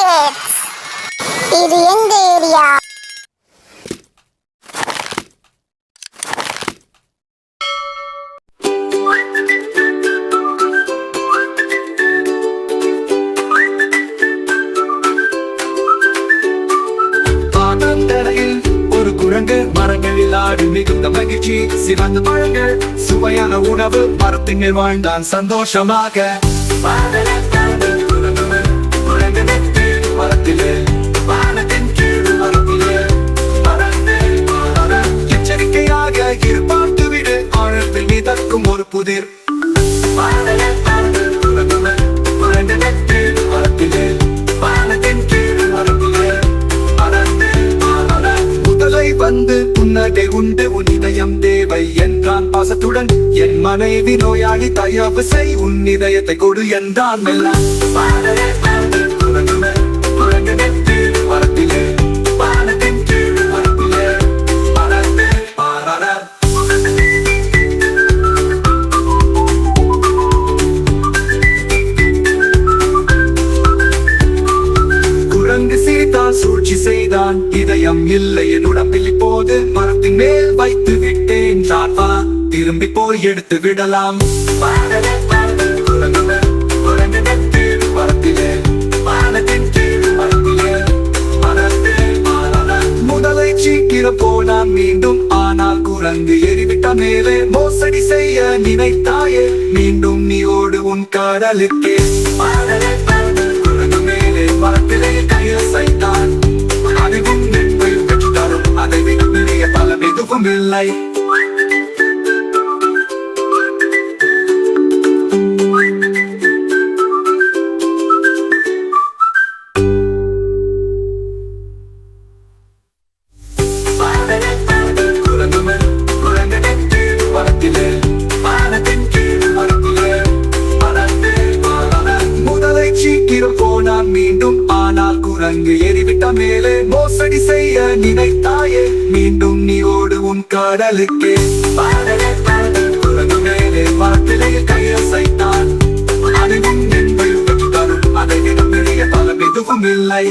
Kids. இது எங்க area? ஒரு குரங்கு மரங்களில் ஆடு மிகுந்த மகிழ்ச்சி. சிவந்த பழங்கள் சுவையான உணவு மரத்தின் வாழ்ந்தான் சந்தோஷமாக. எச்சரிக்கையாக இருப்பாட்டு விடு, ஆழத்தில் மிதக்கும் ஒரு புதிர். முதலை வந்து புன்னகை உண்டு உன் இதயம் தேவை என்றான் பாசத்துடன். என் மனைவி நோயாளி, தயவு செய் உன் இதயத்தை கொடு என்றான் மெல்ல. சூழ்ச்சி செய்தான், இதயம் இல்லை என் உடம்பில் இப்போது மரத்தின் மேல் வைத்து விட்டேன். திரும்பி போய் எடுத்து விடலாம். முதலை சீக்கிரம் போனான் மீண்டும், ஆனால் குரங்கு எறிவிட்ட மேலே. மோசடி செய்ய நினைத்தாயே, மீண்டும் நீ ஓடு உன் கடலுக்கே. மரத்திலே கையில் சைத்தான், அதுவும் நென்பை பெற்று தரும், அதை விட பெரிய பலம் எதுவும் இல்லை. மீண்டும் ஆனால் குரங்கு எறிவிட்ட மேலே. மோசடி செய்ய நினைத்தாயே, மீண்டும் நீ ஓடு உன் கடலுக்கே. குரங்கு மேலே மரத்திலே கையில் சைத்தான், அதுவும் நென்பை பெற்று தரும், அதை விட பெரிய பலம் எதுவும் இல்லை.